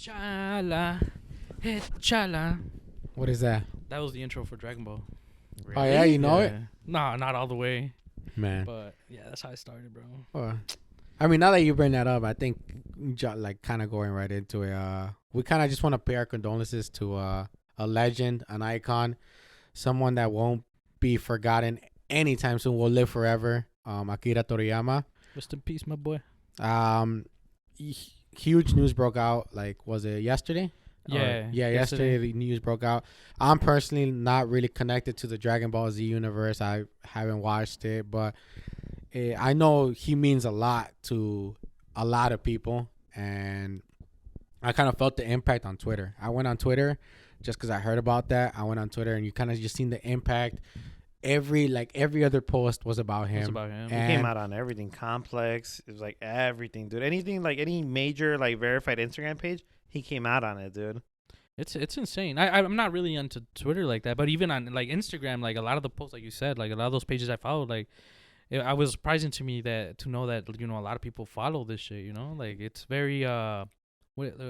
Chala, chala. What is that? That was the intro for Dragon Ball. Oh yeah, you know it, Nah, not all the way, man. but yeah, that's how I started, bro. I mean, now that you bring that up, I think like kind of going right into it. We kind of just want to pay our condolences to a legend, an icon, someone that won't be forgotten anytime soon. Will live forever. Akira Toriyama. Rest in peace, my boy. Huge news broke out. Like, was it yesterday? Yeah, Yesterday the news broke out. I'm personally not really connected to the Dragon Ball Z universe. I haven't watched it, but I know he means a lot to a lot of people, and I kind of felt the impact on Twitter. I went on Twitter just because I heard about that. I went on Twitter, and you kind of just seen the impact. Every other post was about him. He came out on everything. Complex. It was like everything, dude. Anything, like any major like verified Instagram page, he came out on it, dude. It's insane. I'm not really onto Twitter like that, but even on like Instagram, like a lot of the posts, like you said, like a lot of those pages I followed, like I was surprising to me to know that a lot of people follow this shit. Like it's very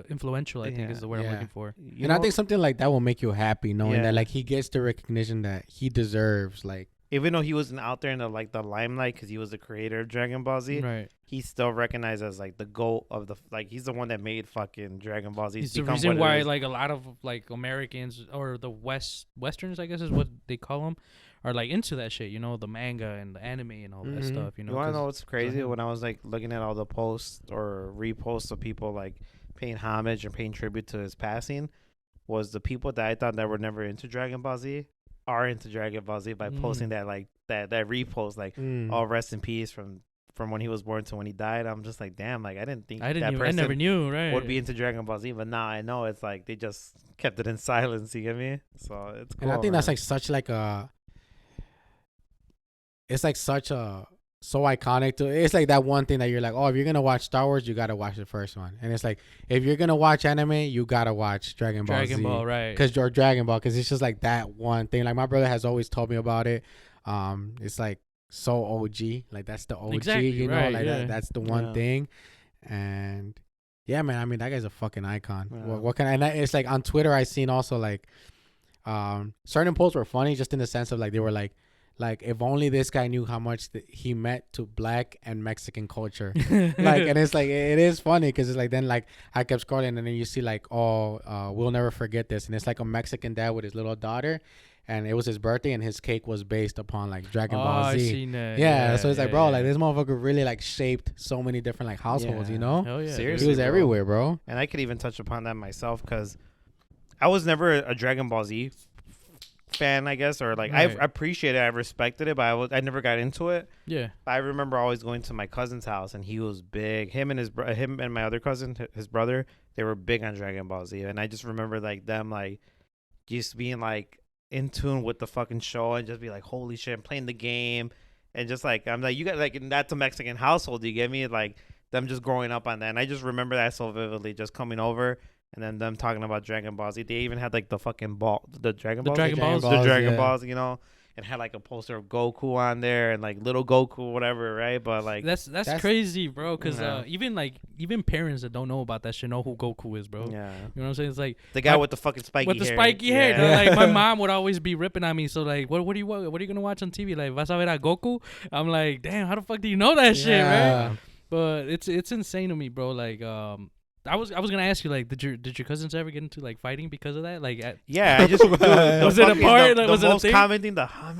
influential. I think is the word I'm looking for. I think something like that will make you happy, knowing that like he gets the recognition that he deserves. Like, even though he wasn't out there in the limelight because he was the creator of Dragon Ball Z, right? He's still recognized as like the GOAT of the he's the one that made fucking Dragon Ball Z. He's the reason why like a lot of like Americans or the Westerns, I guess is what they call them, are like into that shit. The manga and the anime and all that stuff. You want to know what's crazy? When I was like looking at all the posts or reposts of people like paying homage and paying tribute to his passing, was the people that I thought that were never into Dragon Ball Z are into Dragon Ball Z by posting that that repost all rest in peace from when he was born to when he died. I'm just like, damn, like I never knew, right? Would be into Dragon Ball Z, but now I know it's like they just kept it in silence. You get me? So it's cool. And I think that's like such like it's like such a so iconic to it's like that one thing that you're like, oh, if you're gonna watch Star Wars, you gotta watch the first one. And it's like, if you're gonna watch anime, you gotta watch Dragon Ball Z, right? Because you're Dragon Ball, because it's just like that one thing. Like my brother has always told me about it. It's like so OG, like that's the OG, exactly, right, like that's the one thing. And yeah, man, I mean that guy's a fucking icon. What kind? And it's like on Twitter, I seen also like certain posts were funny just in the sense of like they were like if only this guy knew how much he meant to Black and Mexican culture. Like, and it's like it is funny because it's like then like I kept scrolling and then you see like we'll never forget this, and it's like a Mexican dad with his little daughter, and it was his birthday and his cake was based upon like Dragon Ball Z. I seen that. Yeah, so it's like, bro, like this motherfucker really like shaped so many different like households. Hell yeah. Seriously, he was bro. everywhere, bro. And I could even touch upon that myself because I was never a Dragon Ball Z fan, I guess, or like I appreciated it, I respected it, but I never got into it. Yeah. I remember always going to my cousin's house, and he was big. Him and my other cousin, his brother, they were big on Dragon Ball Z, and I just remember like them like just being like in tune with the fucking show and just be like, holy shit, I'm playing the game, and just like I'm like, you got like, and that's a Mexican household, you get me? Like them just growing up on that, and I just remember that so vividly, just coming over. And then them talking about Dragon Ball Z. They even had like the fucking Dragon Balls, and had like a poster of Goku on there and like little Goku, whatever, right? But like that's crazy, bro. Because even parents that don't know about that shit know who Goku is, bro. Yeah, you know what I'm saying? It's like the guy with the fucking spiky hair. Yeah. Like my mom would always be ripping on me. So like, what are you gonna watch on TV? Like, vas a ver a Goku? I'm like, damn, how the fuck do you know that shit, right? But it's insane to me, bro. Like I was gonna ask you, like, did your cousins ever get into like fighting because of that? Like, I just was it a part? Was it most commenting the hame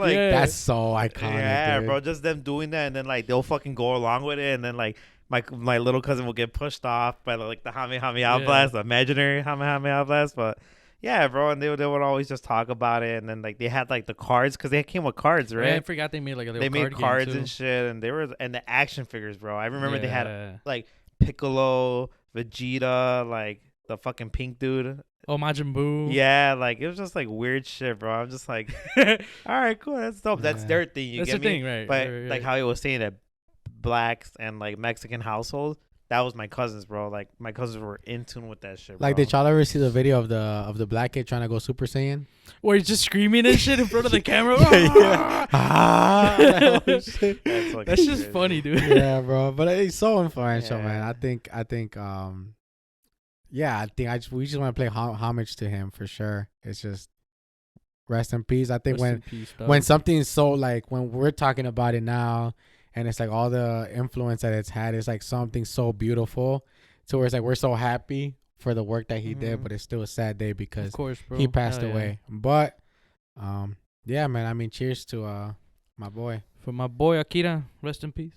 like that's so iconic. Yeah, dude. bro, just them doing that, and then like they'll fucking go along with it, and then like my little cousin will get pushed off by like the hame blast, the imaginary hame blast, but. Yeah, bro, and they would always just talk about it, and then like they had like the cards because they came with cards, right? Yeah, I forgot they made like a little. They made cards and shit, and the action figures, bro. I remember they had like Piccolo, Vegeta, like the fucking pink dude. Oh, Majin Buu. Yeah, like it was just like weird shit, bro. I'm just like, all right, cool, that's dope. That's their thing. That's get the me? Thing, right? But right. Like how he was saying that Blacks and like Mexican households. That was my cousins, bro. Like my cousins were in tune with that shit, bro. Like, did y'all ever see the video of the black kid trying to go Super Saiyan? Where he's just screaming and shit in front of the camera. That's just funny, dude. Yeah, bro. But it's so influential, man. I think yeah, I think we just want to play homage to him for sure. It's just rest in peace. I think when something's so like when we're talking about it now, and it's like all the influence that it's had, it's like something so beautiful. So it's like we're so happy for the work that he did, but it's still a sad day because of course, bro. he passed away. But yeah, man. I mean, cheers to my boy. For my boy Akira, rest in peace.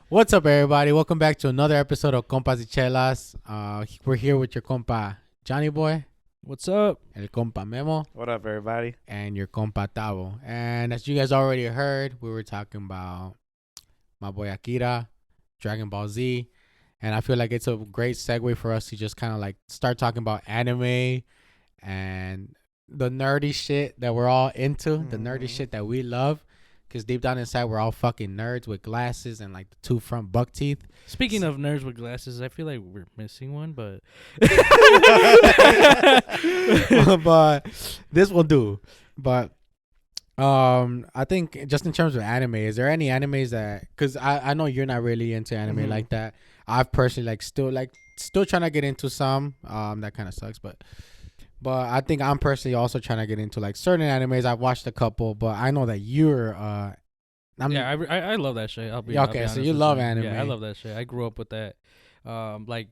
What's up, everybody? Welcome back to another episode of Compas y Chelas. We're here with your compa Johnny Boy. What's up? El compa Memo. What up, everybody? And your compa Tavo. And as you guys already heard, we were talking about my boy Akira, Dragon Ball Z. And I feel like it's a great segue for us to just kind of like start talking about anime and the nerdy shit that we're all into, the nerdy shit that we love. Because deep down inside, we're all fucking nerds with glasses and like the two front buck teeth. Speaking of nerds with glasses, I feel like we're missing one, but but this will do. But I think just in terms of anime, is there any animes that? Because I know you're not really into anime like that. I've personally still trying to get into some. That kind of sucks, but I think I'm personally also trying to get into like certain animes. I've watched a couple, but I know that you're I love that shit. I'll be so you love anime. Yeah, I love that shit. I grew up with that. Like,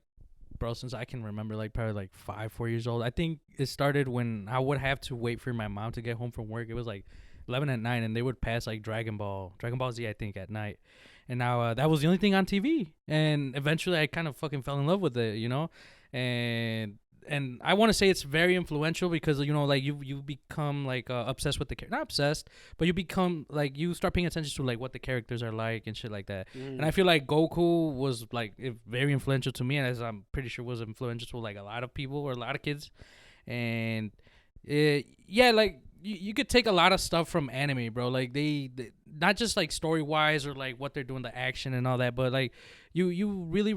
bro, since I can remember, like probably like 4 years old. I think it started when I would have to wait for my mom to get home from work. It was like 11 at night, and they would pass like Dragon Ball Z, I think, at night. And now that was the only thing on TV. And eventually, I kind of fucking fell in love with it, you know, and I want to say it's very influential because, you know, like you become like obsessed with the character, not obsessed, but you become like you start paying attention to like what the characters are like and shit like that. And I feel like Goku was like very influential to me, and as I'm pretty sure was influential to like a lot of people or a lot of kids. And like you could take a lot of stuff from anime, bro. Like they not just like story wise or like what they're doing, the action and all that, but like you really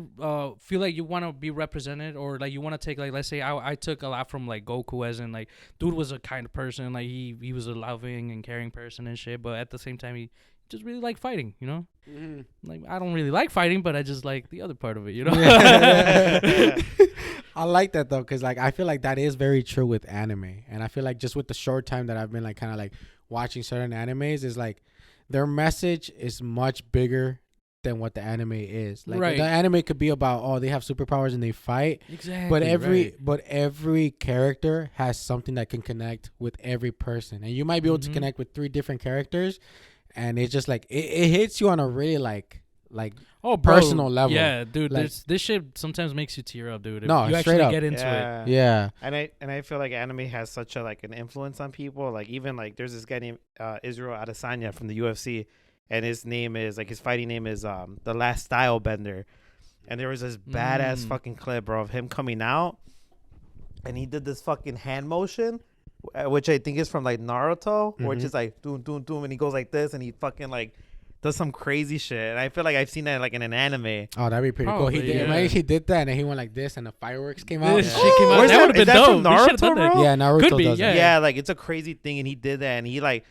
feel like you want to be represented, or like you want to take, like, let's say I took a lot from like Goku, as in like dude was a kind of person, like he was a loving and caring person and shit, but at the same time he just really liked fighting, you know. Like I don't really like fighting, but I just like the other part of it, you know. I like that though, because like I feel like that is very true with anime, and I feel like just with the short time that I've been like kind of like watching certain animes, is like their message is much bigger than what the anime is. Like the anime could be about, they have superpowers and they fight. Exactly. But every character has something that can connect with every person, and you might be able to connect with 3 different characters, and it's just like it hits you on a really like personal level. Yeah, dude, like, this shit sometimes makes you tear up, dude. If no, you straight actually up. Get into it. Yeah. And I feel like anime has such a like an influence on people. Like even like there's this guy named Israel Adesanya from the UFC, and his name is like his fighting name is the Last Style Bender. And there was this badass fucking clip, bro, of him coming out, and he did this fucking hand motion, which I think is from like Naruto, which is like doom doom doom, and he goes like this, and he fucking like does some crazy shit. And I feel like I've seen that like in an anime. Oh, that'd be pretty cool. He did that, and then he went like this, and the fireworks came out. This shit came out. That would have been dope. Naruto, bro? Yeah, Naruto Could be, does yeah. that. Yeah, like it's a crazy thing, and he did that, and he like,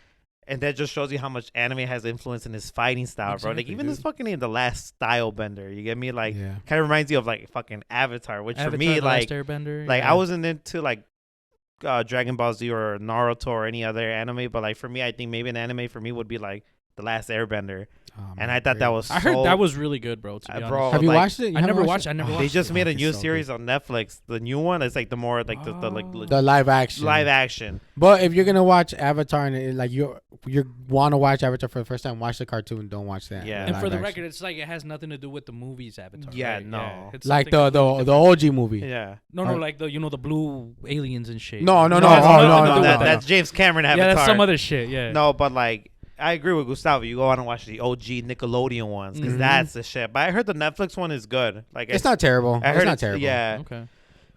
and that just shows you how much anime has influence in his fighting style, bro. Like even this fucking name, the Last Style Bender, you get me? Like kind of reminds you of like fucking Avatar, which for me like I wasn't into like Dragon Ball Z or Naruto or any other anime, but like for me, I think maybe an anime for me would be like The Last Airbender. And I thought that was I heard that was really good, bro, to be honest. Have you watched it? I never watched it. They just made a new series on Netflix. The new one is like the more like the live action. Live action. But if you're gonna watch Avatar and like you want to watch Avatar for the first time, watch the cartoon. Don't watch that. Yeah. And for the record, it's like it has nothing to do with the movies Avatar. Yeah, right? no. Yeah, it's like the OG movie. Yeah. No, like the the blue aliens and shit. No. That's James Cameron Avatar. Yeah, that's some other shit. Yeah. No, but like I agree with Gustavo. You go on and watch the OG Nickelodeon ones because that's the shit. But I heard the Netflix one is good. Like it's not terrible. I heard it's not terrible. Yeah. Okay.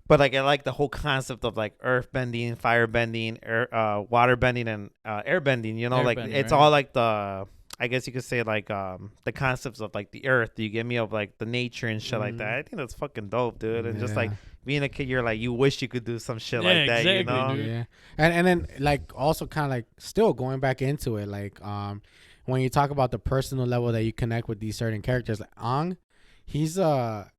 But like I like the whole concept of like earth bending, fire bending, water bending, and air bending. You know, like it's all like the I guess you could say like the concepts of like the earth. You get me, of like the nature and shit like that. I think that's fucking dope, dude. And just like being a kid, you're like, you wish you could do some shit like that, exactly, you know? dude. Yeah, and then like also kind of like still going back into it, like when you talk about the personal level that you connect with these certain characters, like Aang, he's a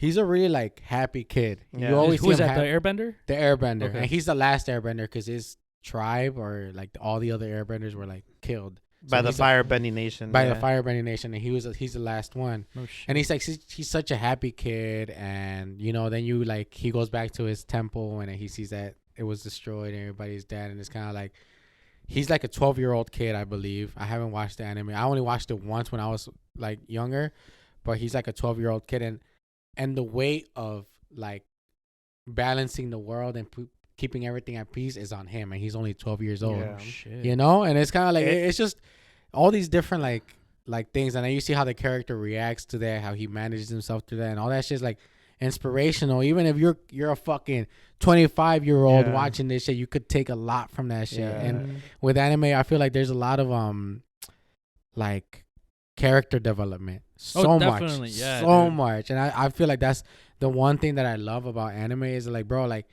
really like happy kid. Yeah. You always Who's see him that? The Airbender? the Airbender, Okay. and he's the last Airbender because his tribe or like all the other Airbenders were like killed By the he's Firebending Nation. by the Firebending Nation, and he's the last one. Oh shit. And he's like he's such a happy kid, and you know then you like he goes back to his temple and he sees that it was destroyed and everybody's dead, and it's kind of like he's like a 12-year-old kid, I believe. I haven't watched the anime. I only watched it once when I was like younger, but he's like a 12-year-old kid, and the weight of like balancing the world and keeping everything at peace is on him, and he's only 12 years old. Yeah. Oh, shit. You know, and it's kind of like it's just all these different like things, and then you see how the character reacts to that, how he manages himself through that, and all that shit's like inspirational. Even if you're a fucking 25-year-old watching this shit, you could take a lot from that shit. Yeah. And with anime, I feel like there's a lot of like character development. So definitely. much, Yeah, so dude. much, and I feel like that's the one thing that I love about anime is like, bro, like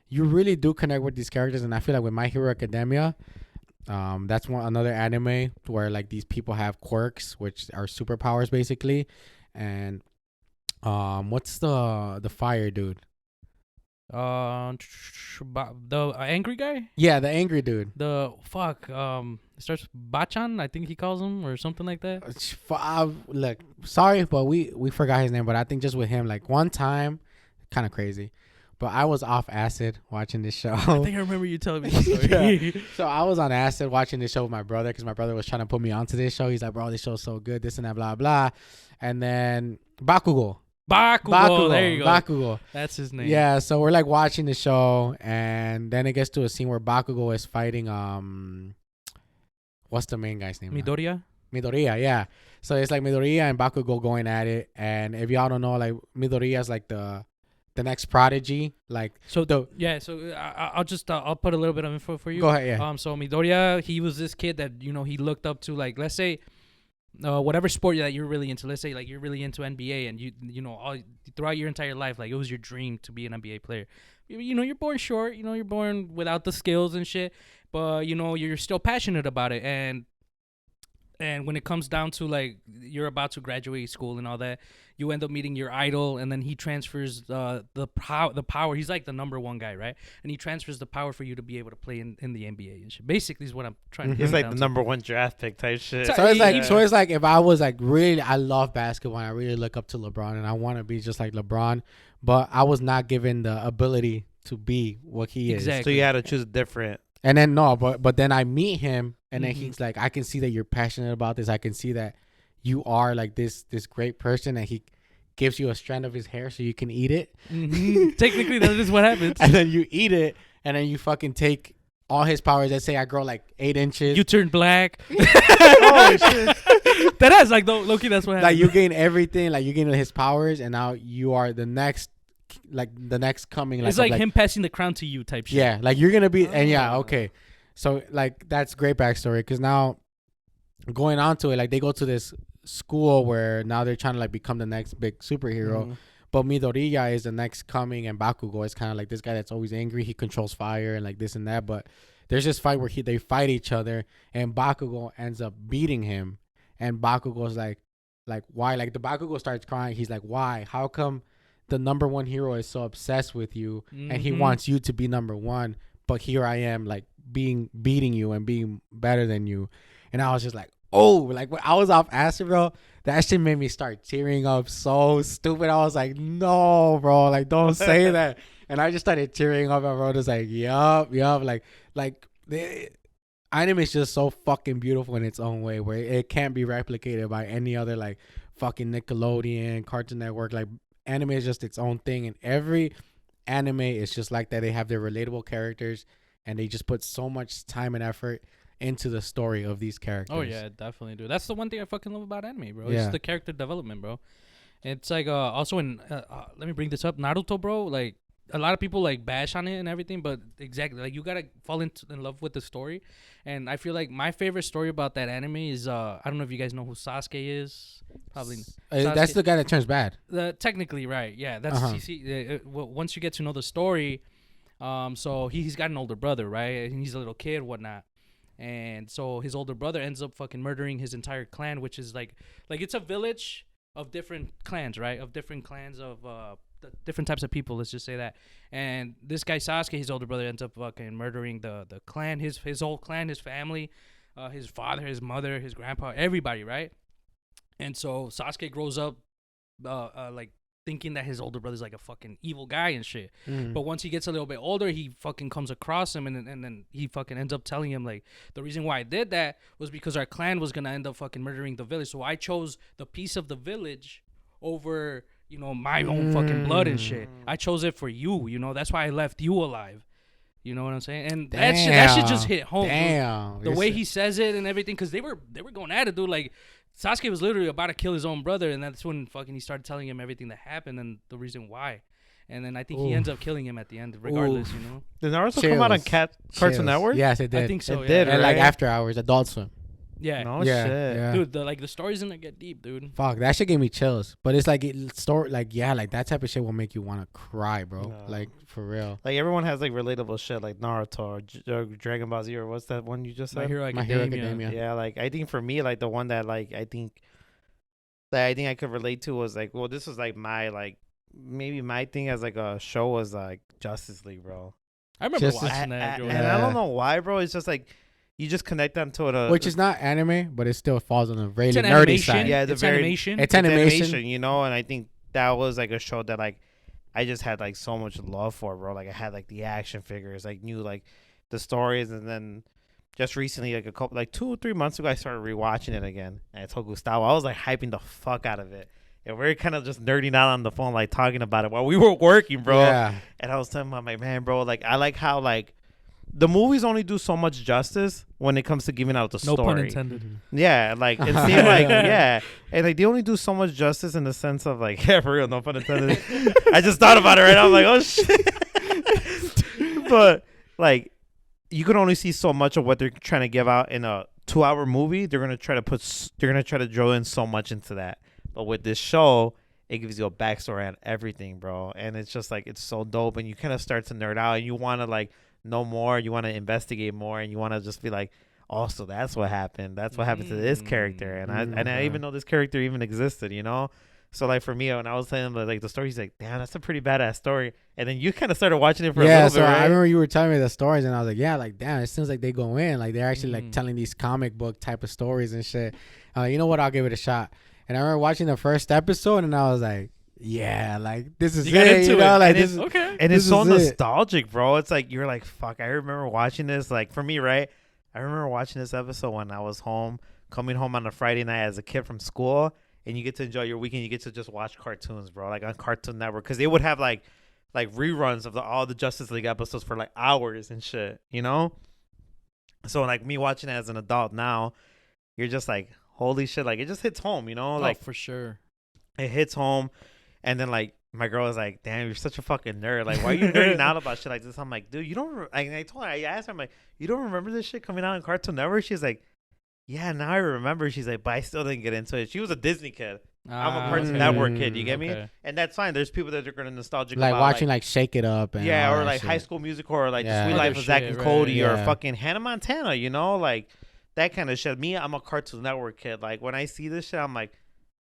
you really do connect with these characters, and I feel like with My Hero Academia, that's another anime where like these people have quirks, which are superpowers basically, and what's the fire dude? The angry guy. Yeah, the angry dude. The fuck. It starts Bachan, I think he calls him, or something like that. Look, sorry, but we forgot his name. But I think just with him, like one time, kind of crazy. But I was off acid watching this show. I think I remember you telling me this story. Yeah. So I was on acid watching this show with my brother because my brother was trying to put me onto this show. He's like, bro, this show's so good, this and that, blah, blah. And then Bakugo. There you go. Bakugo. That's his name. Yeah, so we're like watching the show, and then it gets to a scene where Bakugo is fighting, what's the main guy's name? Midoriya? Midoriya, yeah. So it's like Midoriya and Bakugo going at it. And if y'all don't know, like Midoriya's like the next prodigy. Like So I'll just I'll put a little bit of info for you. Go ahead, yeah. So Midoriya, he was this kid that he looked up to, like, let's say whatever sport that you're really into. Let's say like you're really into NBA, and you know all throughout your entire life, like it was your dream to be an NBA player. You're born short. You're born without the skills and shit, but you're still passionate about it. And when it comes down to like you're about to graduate school and all that, you end up meeting your idol, and then he transfers the power. He's like the number one guy, right? And he transfers the power for you to be able to play in the NBA and shit. Basically, is what I'm trying to. He's like the to. number one draft pick type shit. So it's like if I was like really, I love basketball and I really look up to LeBron and I want to be just like LeBron, but I was not given the ability to be what he is. So you had to choose different. And then but then I meet him, and then he's like, I can see that you're passionate about this. I can see that you are like this great person, and he gives you a strand of his hair so you can eat it. Technically, that is what happens. And then you eat it, and then you fucking take all his powers. Let's say I grow like 8 inches. You turn black. Oh shit! That is like Loki. That's what happens. Like you gain everything. Like you gain his powers, and now you are the next coming. It's like him passing the crown to you type shit. Yeah, like you're gonna be, and yeah, okay. So like that's great backstory, because now going on to it, like they go to this school where now they're trying to like become the next big superhero. But Midoriya is the next coming, and Bakugo is kind of like this guy that's always angry. He controls fire and like this and that. But there's this fight where they fight each other, and Bakugo ends up beating him. And Bakugo's like why? Like the Bakugo starts crying. He's like, why? How come the number one hero is so obsessed with you, and he wants you to be number one, but here I am like beating you and being better than you. And I was just like, oh, like when I was off acid, bro, that shit made me start tearing up so stupid. I was like, no, bro, like don't say that. And I just started tearing up, and bro was like, yup, like the anime is just so fucking beautiful in its own way, where it can't be replicated by any other like fucking Nickelodeon, Cartoon Network. Like anime is just its own thing, and every anime is just like that. They have their relatable characters, and they just put so much time and effort into the story of these characters. Oh yeah, definitely, dude. That's the one thing I fucking love about anime, bro. Yeah. It's the character development, bro. It's like also in let me bring this up, Naruto, bro. Like a lot of people like bash on it and everything, but exactly, like you gotta fall in love with the story. And I feel like my favorite story about that anime is I don't know if you guys know who Sasuke is. Probably that's the guy that turns bad. Technically, right? Yeah, that's you see. Once you get to know the story, so he's got an older brother, right? And he's a little kid, whatnot. And so his older brother ends up fucking murdering his entire clan, which is like it's a village of different clans, right? Of different clans of different types of people. Let's just say that. And this guy Sasuke, his older brother, ends up fucking murdering the clan, his whole clan, his family, his father, his mother, his grandpa, everybody, right? And so Sasuke grows up, like thinking that his older brother's like a fucking evil guy and shit. But once he gets a little bit older, he fucking comes across him, and then he fucking ends up telling him like, the reason why I did that was because our clan was gonna end up fucking murdering the village, so I chose the piece of the village over, you know, my own fucking blood and shit. I chose it for you, you know. That's why I left you alive. You know what I'm saying? And that shit just hit home. Damn. The way he says it and everything, because they were going at it, dude. Like, Sasuke was literally about to kill his own brother, and that's when fucking he started telling him everything that happened and the reason why. And then I think he ends up killing him at the end, regardless, you know? Did Naruto come out on Cartoon Network? Yes, it did. I think so, It did, And right? like After Hours, Adult Swim. Yeah. No Yeah, shit. yeah. Dude, the story's gonna get deep, dude. Fuck, that shit gave me chills. But it's like like that type of shit will make you want to cry, bro. No. Like for real. Like everyone has like relatable shit like Naruto or Dragon Ball Z or what's that one you just My said? Hero My Hero Academia. Academia. Yeah, like I think for me, like the one that like I think I could relate to was like, well, this was like my like maybe my thing as like a show was like Justice League, bro. I remember Just- watching that. growing And up. I don't know why, bro. It's just like you just connect them to it. Which is not anime, but it still falls on the really It's an nerdy animation. side. Yeah, the it's very- animation. It's animation. you know, and I think that was like a show that like I just had like so much love for, bro. Like I had like the action figures, like knew like the stories, and then just recently, like a couple, like 2 or 3 months ago, I started rewatching it again. And I told Gustavo, I was like hyping the fuck out of it. And we are kind of just nerding out on the phone, like talking about it while we were working, bro. Yeah. And I was telling my man, bro, like I like how like the movies only do so much justice when it comes to giving out the No story. pun intended. Yeah, like it seemed like yeah, and like they only do so much justice in the sense of like yeah, for real, no pun intended. I just thought about it right now. I'm like, oh shit. But like, you can only see so much of what they're trying to give out in a 2-hour movie. They're gonna try to drill in so much into that. But with this show, it gives you a backstory on everything, bro, and it's just like it's so dope, and you kind of start to nerd out, and you want to like know more, you want to investigate more, and you want to just be like, oh, so that's what happened. That's what happened to this character, and I didn't even know this character even existed, you know. So like for me, when I was telling him like the story, he's like, damn, that's a pretty badass story. And then you kind of started watching it for a little bit, right? I remember you were telling me the stories, and I was like, yeah, like damn, it seems like they go in, like they're actually like telling these comic book type of stories and shit. You know what? I'll give it a shot. And I remember watching the first episode, and I was like, yeah, like this is You got it, into you know, it. like And this it's is okay. And This it's so is it. nostalgic, bro. It's like you're like, fuck. I remember watching this. Like for me, right? I remember watching this episode when I was coming home on a Friday night as a kid from school, and you get to enjoy your weekend. You get to just watch cartoons, bro, like on Cartoon Network, because they would have like reruns of all the Justice League episodes for like hours and shit, you know. So like me watching it as an adult now, you're just like, holy shit, like it just hits home, you know, like for sure. it hits home. And then like my girl was like, damn, you're such a fucking nerd. Like, why are you nerding out about shit like this? I'm like, dude, you don't I told her, I asked her, I'm like, you don't remember this shit coming out on Cartoon Network? She's like, yeah, now I remember. She's like, but I still didn't get into it. She was a Disney kid. I'm a Cartoon Network kid, you get me? Okay. And that's fine. There's people that are gonna nostalgic like about watching like Shake It Up and yeah, all or that like shit. High School Musical, or like Yeah. The Sweet Other Life of Zack shit, and right. Cody, or Yeah. fucking Hannah Montana, you know, like that kind of shit. Me, I'm a Cartoon Network kid. Like when I see this shit, I'm like,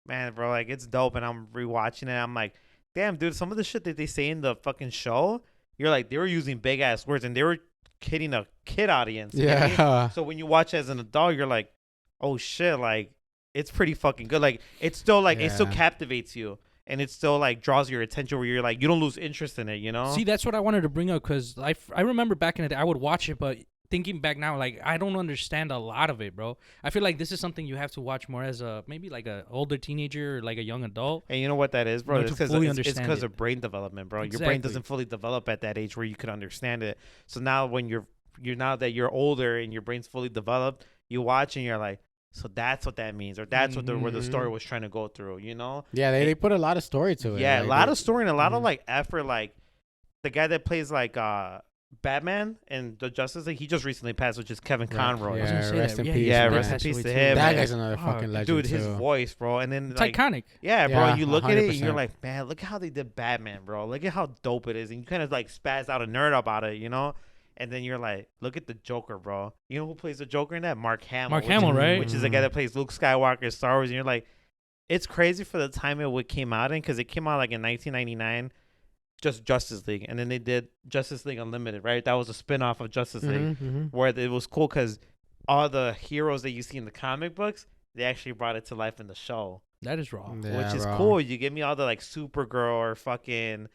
man, bro, like it's dope. And I'm rewatching it. I'm like, damn, dude, some of the shit that they say in the fucking show, you're like, they were using big ass words and they were kidding a kid audience. You know what I mean? Yeah. So when you watch it as an adult, you're like, oh shit, like it's pretty fucking good. Like it's still like it still Yeah. captivates you, and it still like draws your attention where you're like, you don't lose interest in it, you know? See, that's what I wanted to bring up, because I remember back in the day I would watch it, but thinking back now, like I don't understand a lot of it, bro. I feel like this is something you have to watch more as a maybe like a older teenager or like a young adult. And you know what that is, bro? In It's order to because fully it's understand because it. of brain development, bro. Your brain Exactly. doesn't fully develop at that age where you could understand it. So now when you're now that you're older and your brain's fully developed, you watch and you're like, so that's what that means, or that's what where the story was trying to go through, you know? Yeah, they put a lot of story to it. Yeah, like, a lot they- of story and a lot of like effort, like the guy that plays like Batman and the Justice League, he just recently passed, which is Kevin Conroy. Yeah, rest in peace. Yeah, man. rest in peace to him. That man. guy's another fucking legend, dude. too. His voice, bro, and then It's like, iconic. yeah, bro. Yeah, And you look at it, and you're 100%. like, man, look how they did Batman, bro. Look at how dope it is, and you kind of like spaz out a nerd about it, you know. And then you're like, look at the Joker, bro. You know who plays the Joker in that? Mark Hamill. Mark Hamill, right? Which is the guy that plays Luke Skywalker in Star Wars. And you're like, it's crazy for the time it came out in, because it came out like in 1999, just Justice League, and then they did Justice League Unlimited, right? That was a spinoff of Justice League, where it was cool because all the heroes that you see in the comic books, they actually brought it to life in the show. That is raw. Yeah, which is bro. cool. You give me all the like Supergirl or fucking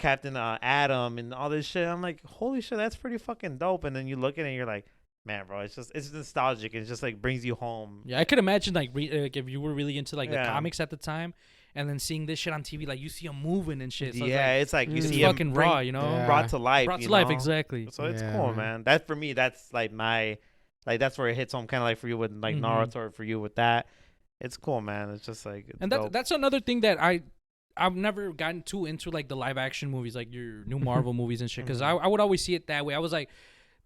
Captain Atom and all this shit. I'm like, holy shit, that's pretty fucking dope. And then you look at it and you're like, man, bro, it's nostalgic. It just like brings you home. Yeah, I could imagine like if you were really into like the Yeah. comics at the time, and then seeing this shit on TV, like you see them moving and shit. So Yeah, it's like you it's see 'em fucking bring- raw, you know. Yeah. brought to life. Brought you to life, know? exactly. So it's Yeah, cool, man. man. That for me, that's like my, like that's where it hits home, kind of like for you with like Mhm. Naruto, or for you with that. It's cool, man. It's just like, it's And dope. that's another thing that I've never gotten too into, like the live action movies, like your new Marvel movies and shit. Because I would always see it that way. I was like,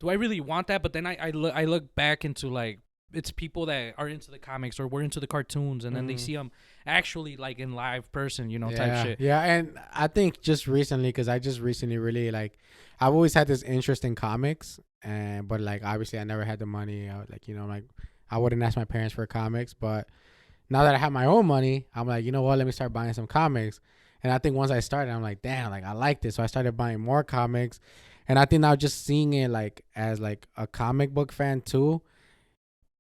do I really want that? But then I look back into like, it's people that are into the comics or we're into the cartoons, and then they see them actually like in live person, you know, type shit. Yeah, and I think just recently, because I just recently really like, I've always had this interest in comics, but like obviously I never had the money. Like, you know, like I wouldn't ask my parents for comics, but now that I have my own money, I'm like, you know what, let me start buying some comics. And I think once I started, I'm like, damn, like I like this. So I started buying more comics. And I think now just seeing it like as like a comic book fan too,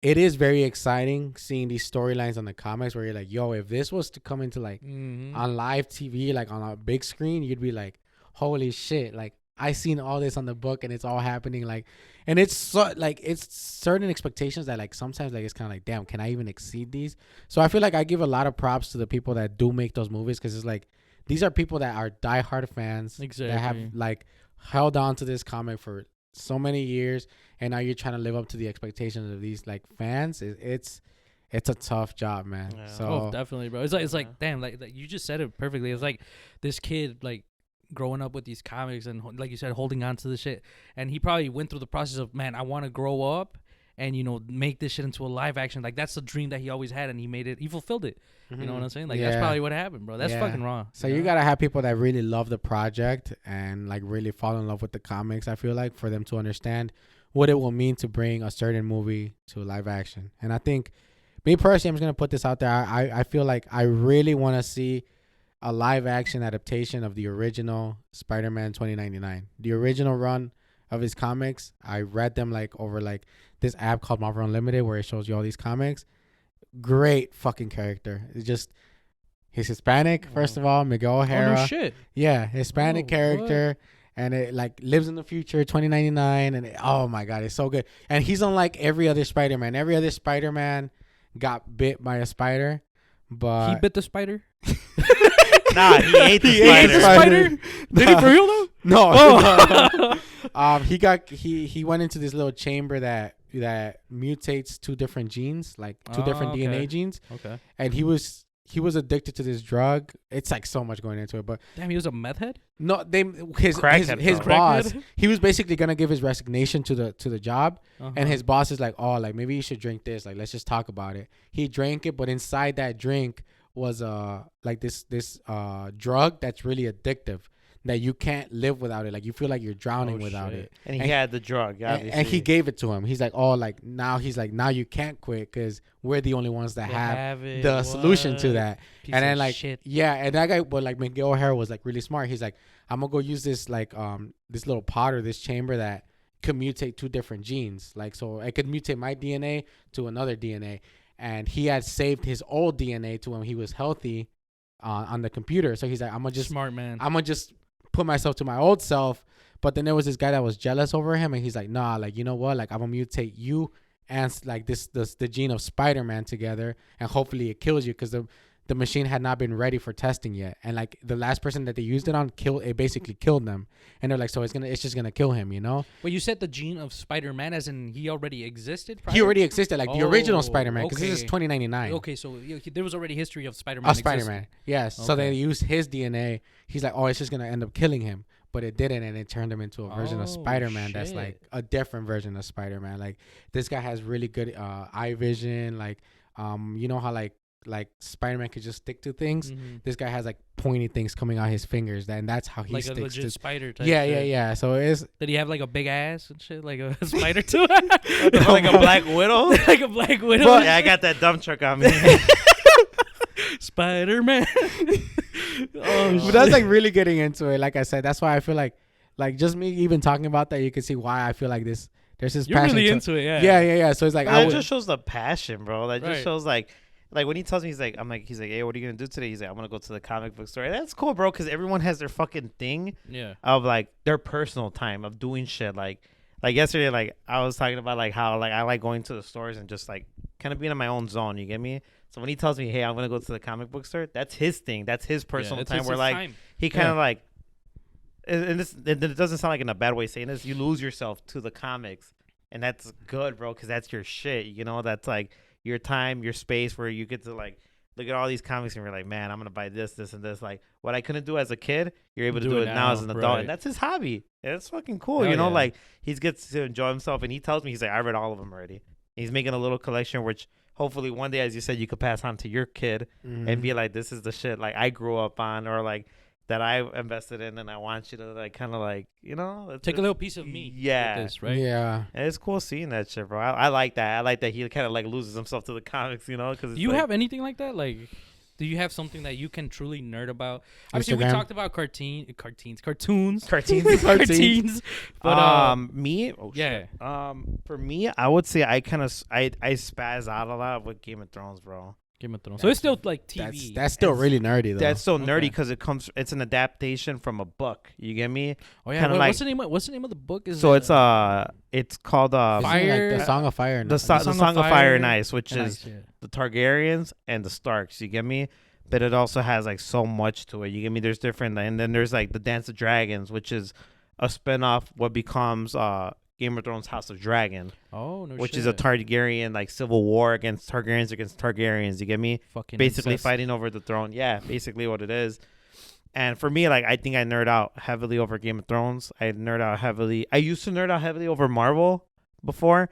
it is very exciting seeing these storylines on the comics where you're like, yo, if this was to come into like on live TV, like on a big screen, you'd be like, holy shit, like I seen all this on the book and it's all happening. Like, and it's so like, it's certain expectations that like sometimes like it's kind of like, damn, can I even exceed these? So I feel like I give a lot of props to the people that do make those movies, because it's like, these are people that are diehard fans that have like held on to this comic for so many years, and now you're trying to live up to the expectations of these like fans. It's a tough job, man. Yeah. So Oh, definitely, bro. It's like damn, like you just said it perfectly. It's like this kid like growing up with these comics and like you said, holding on to the shit, and he probably went through the process of, man, I want to grow up and, you know, make this shit into a live action. Like that's the dream that he always had, and he fulfilled it. You know what I'm saying? Like that's probably what happened, bro. That's fucking raw. So you gotta have people that really love the project and like really fall in love with the comics, I feel like, for them to understand what it will mean to bring a certain movie to live action. And I think, me personally, I'm just gonna put this out there. I feel like I really want to see a live action adaptation of the original Spider-Man 2099, the original run of his comics. I read them like over like this app called Marvel Unlimited, where it shows you all these comics. Great fucking character. It's just, he's Hispanic, first of all, Miguel O'Hara. Oh no shit. Yeah, Hispanic character. And it like lives in the future, 2099, and oh my god, it's so good. And he's unlike every other Spider-Man. Every other Spider-Man got bit by a spider, but He bit the spider. Nah, he ate the spider. Did he for real though? No. Oh. He went into this little chamber that mutates two different genes, like two different okay. DNA genes, Okay. and he was addicted to this drug. It's like so much going into it, but Damn, he was a meth head? no, his Crackhead, boss. Crackhead? He was basically gonna give his resignation to the job, Uh-huh. and his boss is like, "Oh, like maybe you should drink this. Like let's just talk about it." He drank it, but inside that drink was like this drug that's really addictive, that you can't live without it. Like you feel like you're drowning without shit. it. And he had the drug, obviously. And he gave it to him. He's like, "Oh, like now you can't quit because we're the only ones that have it. the solution to that." Piece and then of like shit. yeah, and that guy, but like Miguel O'Hara was like really smart. He's like, I'm gonna go use this like this little pod or this chamber that could mutate two different genes. Like so it could mutate my DNA to another DNA. And he had saved his old DNA to when he was healthy on the computer. So he's like, I'm gonna just put myself to my old self. But then there was this guy that was jealous over him, and he's like, nah, like, you know what, like I'm gonna mutate you and like the gene of Spider-Man together, and hopefully it kills you, because the machine had not been ready for testing yet. And like the last person that they used it on basically killed them. And they're like, so it's just gonna kill him, you know? Well, you said the gene of Spider-Man as in he already existed prior? He already existed, like the original Oh, Spider-Man, because this is okay. 2099. Okay, so there was already history of Spider-Man Spider-Man, yes. So Okay. they used his DNA. He's like, oh, it's just gonna end up killing him. but it didn't, and it turned him into a version of Spider-Man that's like a different version of Spider-Man. Like this guy has really good eye vision. Like you know how like Spider-Man could just stick to things. This guy has like pointy things coming out his fingers, and that's how he like sticks a legit to spider type. Yeah. So it's did he have like a big ass and shit, like a spider too? Like a Black Widow. Like a Black Widow. But, yeah, I got that dump truck on me. Spider-Man. But that's like really getting into it. Like I said, that's why I feel like just me even talking about that, you can see why I feel like this. There's this You're passion really into it, yeah. Yeah. So it's like that just shows the passion, bro. That just Right. shows like when he tells me, he's like, hey, what are you gonna do today? He's like, I'm gonna go to the comic book store. And that's cool, bro, because everyone has their fucking thing. Yeah. Of like their personal time of doing shit. Like yesterday, like I was talking about like how like I like going to the stores and just like kind of being in my own zone. You get me? So when he tells me, hey, I'm gonna go to the comic book store, that's his thing. That's his personal time. Where like time. He kind of like, and it doesn't sound like in a bad way saying this. You lose yourself to the comics, and that's good, bro, because that's your shit. You know, that's like your time, your space, where you get to like look at all these comics and you're like, man, I'm gonna buy this, and this. Like what I couldn't do as a kid, you're able to do it now as an adult, right. and that's his hobby. And it's fucking cool. Hell you know, yeah. like he gets to enjoy himself, and he tells me, he's like, I read all of them already. He's making a little collection, which hopefully one day, as you said, you could pass on to your kid and be like, this is the shit like I grew up on, or like that I invested in, and I want you to like kind of like, you know, take a little piece of me. Yeah. With this, right? Yeah. And it's cool seeing that shit, bro. I like that. I like that he kind of like loses himself to the comics, you know? Because Do you have anything like that? Like, do you have something that you can truly nerd about? Obviously, we Instagram? talked about cartoons. cartoons. But me? Oh, shit. For me, I would say I kind of I spaz out a lot with Game of Thrones, bro. Game of Thrones. So it's still like TV. That's still really nerdy though. That's so nerdy because it's an adaptation from a book. You get me? Oh yeah. Kinda What's the name of the book? It's called Fire, like the Song of Fire. the Song of Fire and Ice, which and is the Targaryens and the Starks. You get me? But it also has like so much to it. You get me? There's different, and then there's like the Dance of Dragons, which is a spinoff what becomes Game of Thrones House of Dragon. Oh no. Which is a Targaryen like civil war against Targaryens. You get me? Fucking basically incest. fighting over the throne. Yeah, basically what it is. And for me, like I think I nerd out heavily over Game of Thrones. I used to nerd out heavily over Marvel before,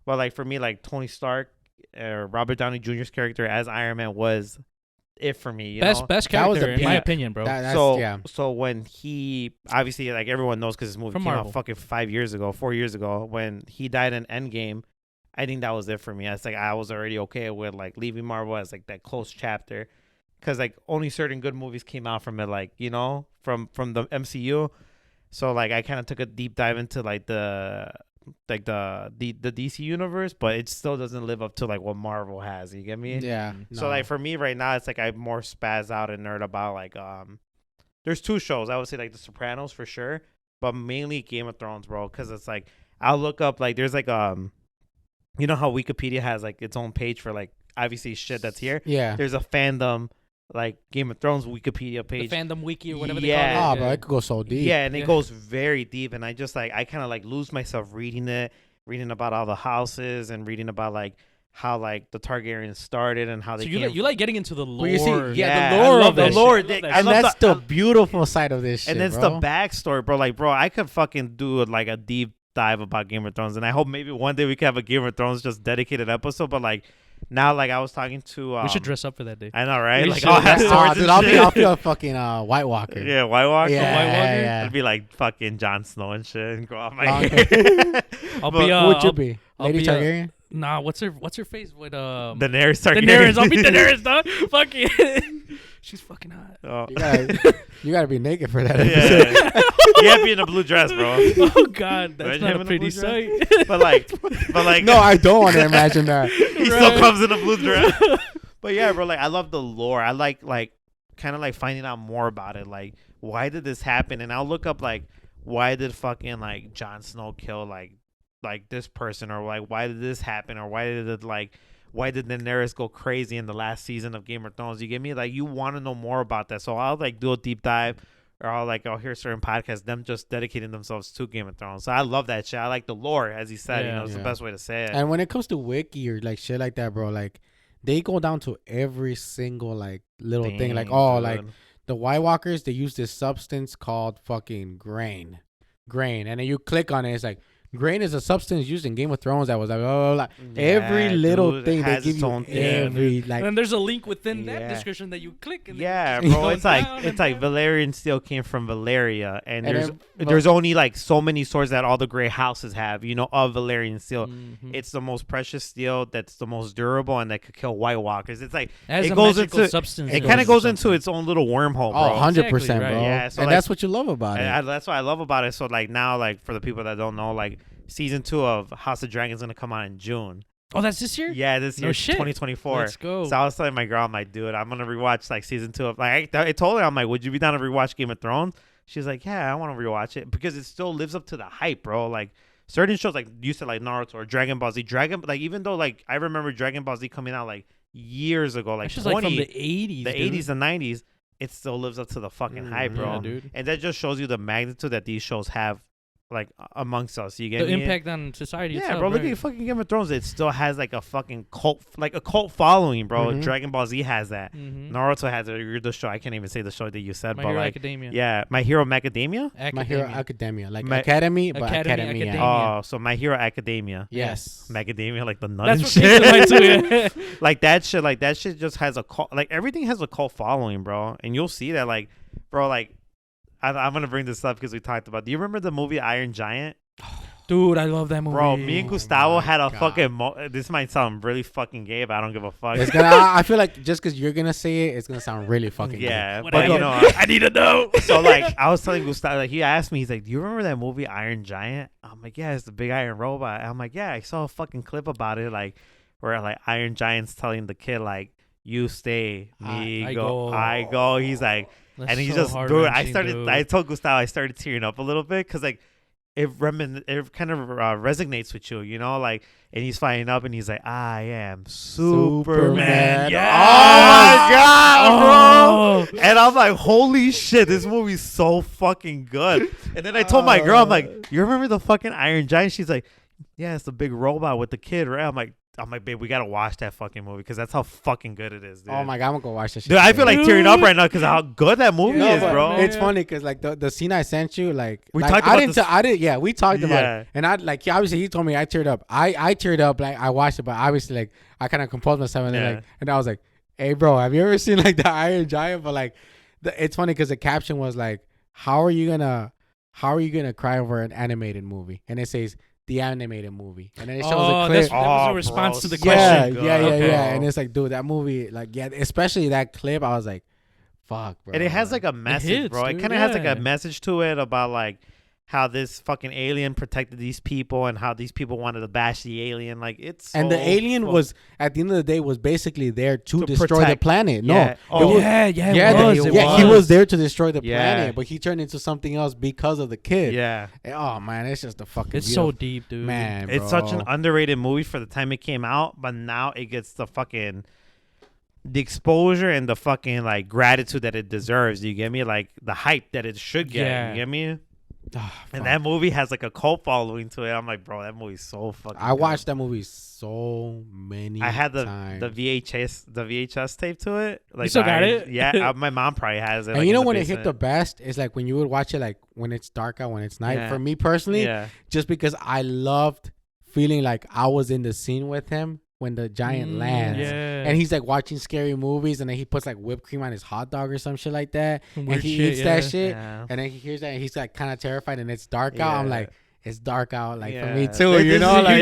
but like for me, like Tony Stark or Robert Downey Jr.'s character as Iron Man was it for me. You know? Best That was character in my yeah. opinion, bro. So when he obviously like everyone knows because this movie From came Marvel. out fucking 4 years ago when he died in Endgame, I think that was it for me. It's like I was already okay with like leaving Marvel as like that close chapter, because like only certain good movies came out from it, like you know from the MCU. So like I kind of took a deep dive into like the DC universe, but it still doesn't live up to like what Marvel has. You get me? Yeah. So like for me right now, it's like I more spaz out and nerd about like there's two shows I would say, like The Sopranos for sure, but mainly Game of Thrones, bro, because it's like I'll look up like there's like you know how Wikipedia has like its own page for like obviously shit that's here. Yeah. There's a fandom like Game of Thrones Wikipedia page. The fandom wiki or whatever Yeah. they call it. Oh, bro, it could go so deep. Yeah, and it goes very deep, and I just like I kind of like lose myself reading about all the houses and reading about like how like the Targaryens started and how they So came. you like getting into the lore. Well, you see, Yeah, the lore I love of the that lore. shit. I love that I And love that's the beautiful side of this shit, and it's bro. the backstory, bro. Like, bro, I could fucking do like a deep dive about Game of Thrones, and I hope maybe one day we can have a Game of Thrones just dedicated episode. But like now, like I was talking to, we should dress up for that day. I know, right? We Like, should. I'll have swords Dude, and shit. I'll be a fucking White Walker. Yeah, White Walker. Yeah, White Walker? yeah. I'd be like fucking Jon Snow and shit, and grow out my Long hair. I'll But be Who would you I'll- be? I'll Lady be, Targaryen? Nah, what's her face with Daenerys Targaryen. Daenerys. I'll be Daenerys, dog. Fuck it. She's fucking hot. Oh. You gotta be naked for that Yeah, episode. you have to be in a blue dress, bro. Oh God, that's Imagine not him a in a pretty blue sight. But like, No, I don't want to imagine that. he still comes in a blue dress. But yeah, bro, like I love the lore. I like kind of like finding out more about it. Like, why did this happen? And I'll look up like why did fucking like Jon Snow kill like this person, or like why did this happen, or why did Daenerys go crazy in the last season of Game of Thrones? You get me? Like you want to know more about that. So I'll like do a deep dive, or I'll hear certain podcasts, them just dedicating themselves to Game of Thrones. So I love that shit. I like the lore, as he said. Yeah. It's the best way to say it. And when it comes to wiki or like shit like that, bro, like they go down to every single like little thing. Like, oh, dude. like the White Walkers, they use this substance called fucking grain. And then you click on it, it's like, grain is a substance used in Game of Thrones that was like, blah, blah, blah. Every little thing they give you, every like. And then there's a link within that description that you click. And bro, it's like Valerian steel came from Valeria, and there's only like so many swords that all the gray houses have, of Valerian steel. Mm-hmm. It's the most precious steel that's the most durable and that could kill White Walkers. It's like it goes into substance. It kind of goes into its own little wormhole, bro. 100%, bro. Yeah, so and that's what you love about it. That's what I love about it. So like now, like for the people that don't know, like season 2 of House of Dragon is gonna come out in June. Oh, that's this year? Yeah, this year, 2024. Let's go. So I was telling my girl, I'm like, dude, I'm gonna rewatch like season 2 of like. I told her, I'm like, would you be down to rewatch Game of Thrones? She's like, yeah, I want to rewatch it because it still lives up to the hype, bro. Like certain shows, like you said, like Naruto or Dragon Ball Z, like even though like I remember Dragon Ball Z coming out like years ago, like 20, like from the 80s, the dude. 80s and 90s, it still lives up to the fucking hype, bro. Yeah, dude. And that just shows you the magnitude that these shows have. Like amongst us, you get the me? impact on society. Yeah, itself, bro. Look right? at fucking Game of Thrones. It still has like a fucking cult, like a cult following, bro. Mm-hmm. Dragon Ball Z has that. Mm-hmm. Naruto has it. The show I can't even say the show that you said, My but Hero like, Academia. yeah, My Hero Macadamia. My Hero Academia, like Academia. Oh, so My Hero Academia. Yes, Macadamia, like the nut That's and what shit. too, yeah. Like that shit just has a cult. Like everything has a cult following, bro. And you'll see that, like, bro, like, I'm gonna bring this up because we talked about. Do you remember the movie Iron Giant? Dude, I love that movie. Bro, me and Gustavo had a fucking. This might sound really fucking gay, but I don't give a fuck. I feel like just because you're gonna say it, it's gonna sound really fucking yeah. gay. But I need to know. So like, I was telling Gustavo, like he asked me, he's like, "Do you remember that movie Iron Giant?" I'm like, "Yeah, it's the big iron robot." I'm like, "Yeah, I saw a fucking clip about it, like where like Iron Giant's telling the kid like, you stay, me I go." He's like, That's and he's so just, dude. dude. I told Gustavo, I started tearing up a little bit because like. It kind of resonates with you, like, and he's fighting up and he's like, I am Superman. Yeah. Oh my God, bro. And I'm like, holy shit, this movie's so fucking good. And then I told my girl, I'm like, you remember the fucking Iron Giant? She's like, yeah, it's the big robot with the kid, right? I'm like, babe, we gotta watch that fucking movie because that's how fucking good it is, dude. Oh my God, I'm gonna go watch this shit. Dude, I feel like tearing up right now because how good that movie is, bro. It's funny because like the scene I sent you, like we like, talked about this. Yeah, we talked about it, and I like obviously he told me I teared up. I teared up, like I watched it, but obviously like I kind of composed myself and then, like, and I was like, hey bro, have you ever seen like the Iron Giant? But like it's funny because the caption was like, how are you gonna cry over an animated movie? And it says, the animated movie, and then it shows a clip. That was a response to the question. Yeah. And it's like, dude, that movie, like, yeah, especially that clip. I was like, fuck, bro. And it has like a message, bro. It kind of has like a message to it about like how this fucking alien protected these people and how these people wanted to bash the alien. Like it's and so the alien was at the end of the day was basically there to destroy protect. the planet. Yeah. No, he was there to destroy the planet, but he turned into something else because of the kid. Yeah. And, oh man, it's just a fucking. It's so deep, dude. Man, bro. It's such an underrated movie for the time it came out, but now it gets the exposure and the fucking like gratitude that it deserves. You get me? Like the hype that it should get. Yeah. You get me? Oh, and that movie has like a cult following to it. I'm like, bro, that movie's so fucking I watched that movie so many I had the times. the VHS tape to it. Like you still got it? Yeah, my mom probably has it. And like, you know when it hit the best is like when you would watch it like when it's dark out, when it's night. Yeah. For me personally, Yeah. just because I loved feeling like I was in the scene with him when the giant lands. Yeah. And he's like watching scary movies and then he puts like whipped cream on his hot dog or some shit like that. And he eats that shit. Yeah. And then he hears that and he's like kind of terrified and it's dark out. I'm like, it's dark out like for Yeah. me too. Like, You know, like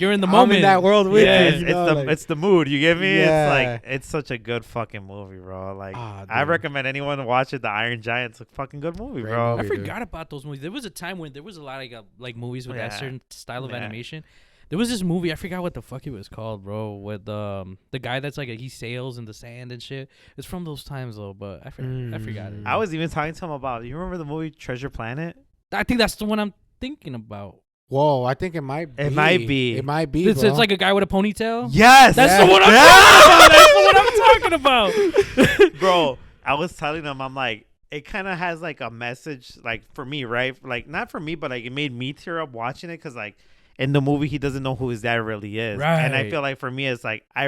you're in the I'm moment. in that world with Yeah, you. You know, it's the mood. You get me? Yeah. It's like it's such a good fucking movie, bro. Like Ah, I dude. recommend anyone to watch it. The Iron Giant's a fucking good movie, Great bro. movie. I dude. forgot about those movies. There was a time when there was a lot of like movies with that Yeah. certain style of Yeah. animation. There was this movie, I forgot what the fuck it was called, bro, with the guy that's like he sails in the sand and shit. It's from those times though, but I forgot it. I was even talking to him about. You remember the movie Treasure Planet? I think that's the one I'm thinking about. Whoa, I think it might be. It might be. It might be. It's bro. like a guy with a ponytail. Yes, That's the one I'm talking about. That's the one I'm talking about. Bro, I was telling him, I'm like, it kind of has like a message, like for me, right? Like not for me, but like it made me tear up watching it because like in the movie he doesn't know who his dad really is. Right. And I feel like for me it's like I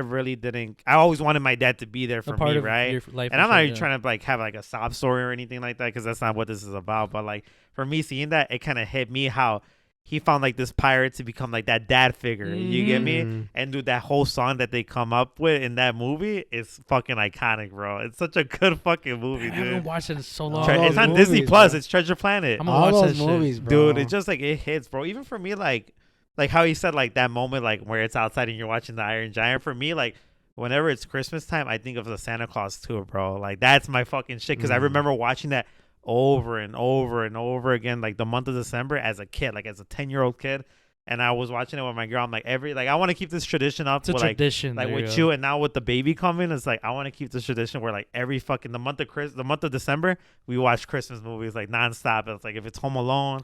always wanted my dad to be there for me, right? And I'm not even trying to like have like a sob story or anything like that, because that's not what this is about. But like for me, seeing that, it kind of hit me how he found like this pirate to become like that dad figure. You get me? And dude, that whole song that they come up with in that movie is fucking iconic, bro. It's such a good fucking movie, dude. I haven't watched it in so long. It's on Disney Plus. It's Treasure Planet. I'm gonna watch those movies, bro. Dude, it's just like it hits, bro. Even for me, like how he said like that moment like where it's outside and you're watching the Iron Giant. For me, like whenever it's Christmas time, I think of the Santa Claus tour, bro. Like that's my fucking shit, because I remember watching that over and over and over again, like the month of December as a kid, like as a 10-year-old kid. And I was watching it with my girl. I'm like, I want to keep this tradition up. It's a tradition, like with you, and now with the baby coming, it's like I want to keep this tradition where like every fucking the month of December, we watch Christmas movies like nonstop. It's like if it's Home Alone,